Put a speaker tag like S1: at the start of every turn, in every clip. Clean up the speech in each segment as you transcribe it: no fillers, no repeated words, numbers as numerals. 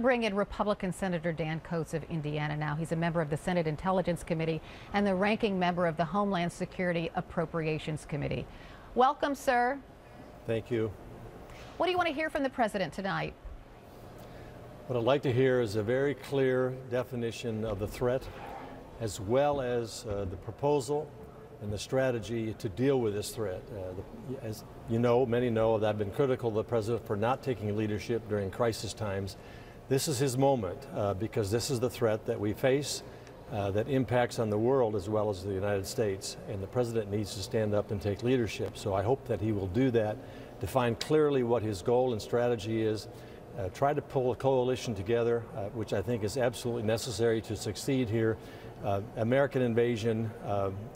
S1: bring in Republican Senator Dan Coats of Indiana now. He's a member of the Senate Intelligence Committee and the ranking member of the Homeland Security Appropriations Committee. Welcome, sir.
S2: Thank you.
S1: What do you want to hear from the president tonight?
S2: What I'd like to hear is a very clear definition of the threat, as well as the proposal and the strategy to deal with this threat. As you know, many know that I've been critical of the president for not taking leadership during crisis times. This is his moment because this is the threat that we face that impacts on the world as well as the United States, and the president needs to stand up and take leadership. So I hope that he will do that, define clearly what his goal and strategy is, try to pull a coalition together, which I think is absolutely necessary to succeed here. American invasion,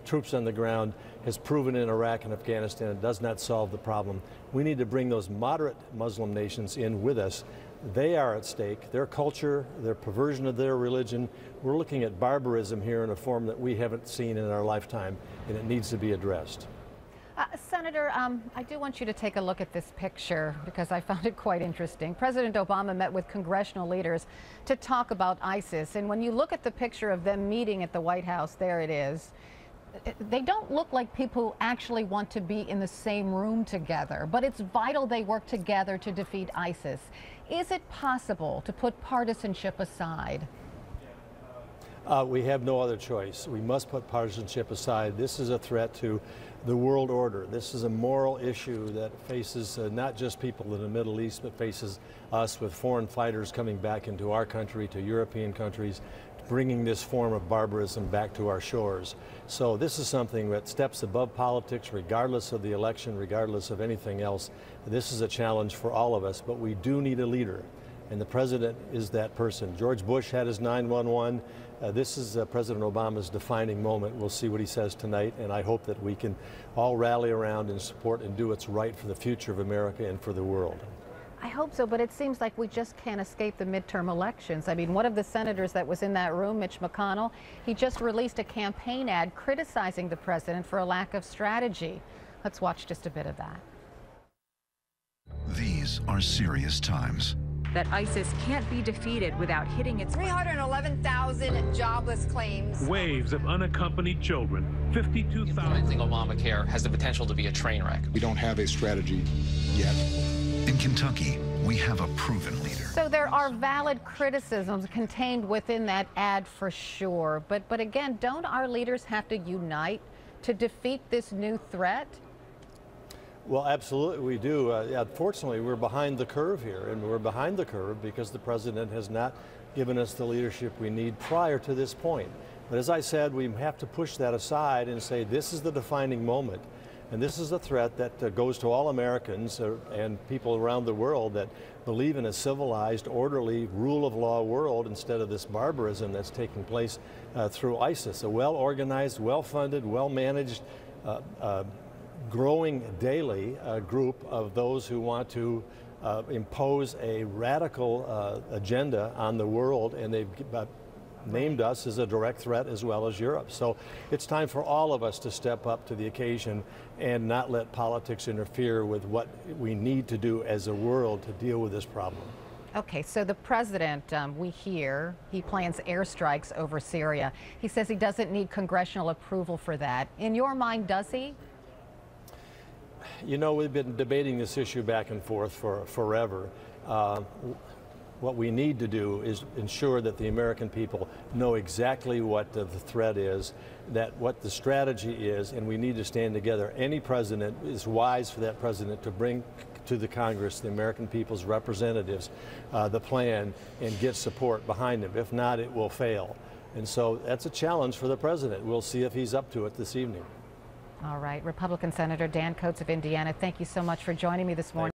S2: troops on the ground, has proven in Iraq and Afghanistan it does not solve the problem. We need to bring those moderate Muslim nations in with us. They are at stake. Their culture, their perversion of their religion. We're looking at barbarism here in a form that we haven't seen in our lifetime, and it needs to be addressed.
S1: Senator, I do want you to take a look at this picture because I found it quite interesting. President Obama met with congressional leaders to talk about ISIS, and when you look at the picture of them meeting at the White House, there it is, they don't look like people who actually want to be in the same room together, but it's vital they work together to defeat ISIS. Is it possible to put partisanship aside?
S2: We have no other choice. We must put partisanship aside. This is a threat to the world order. This is a moral issue that faces not just people in the Middle East, but faces us with foreign fighters coming back into our country, to European countries, bringing this form of barbarism back to our shores. So this is something that steps above politics, regardless of the election, regardless of anything else. This is a challenge for all of us, but we do need a leader, and the president is that person. George Bush had his 911. This is President Obama's defining moment. We'll see what he says tonight, and I hope that we can all rally around and support and do what's right for the future of America and for the world.
S1: I hope so, but it seems like we just can't escape the midterm elections. I mean, one of the senators that was in that room, Mitch McConnell, he just released a campaign ad criticizing the president for a lack of strategy. Let's watch just a bit of that.
S3: These are serious times.
S4: That ISIS can't be defeated without hitting its
S5: 311,000 jobless claims.
S6: Waves of unaccompanied children, 52,000.
S7: Implementing Obamacare has the potential to be a train wreck.
S8: We don't have a strategy yet.
S3: In Kentucky, we have a proven leader.
S1: So there are valid criticisms contained within that ad for sure. But again, don't our leaders have to unite to defeat this new threat?
S2: Well, absolutely we do. Unfortunately, we're behind the curve here, and we're behind the curve because the president has not given us the leadership we need prior to this point. But as I said, we have to push that aside and say this is the defining moment. And this is a threat that goes to all Americans and people around the world that believe in a civilized, orderly, rule of law world instead of this barbarism that's taking place through ISIS. A well-organized, well-funded, well-managed, growing daily group of those who want to impose a radical agenda on the world, and they've named us as a direct threat as well as Europe. So it's time for all of us to step up to the occasion and not let politics interfere with what we need to do as a world to deal with this problem.
S1: Okay, so the president, we hear, he plans airstrikes over Syria. He says he doesn't need congressional approval for that. In your mind, does he?
S2: You know, we've been debating this issue back and forth for forever. What we need to do is ensure that the American people know exactly what the threat is, that what the strategy is, and we need to stand together. Any president is wise for that president to bring to the Congress, the American people's representatives, the plan and get support behind him. If not, it will fail. And so that's a challenge for the president. We'll see if he's up to it this evening.
S1: All right, Republican Senator Dan Coats of Indiana, thank you so much for joining me this morning.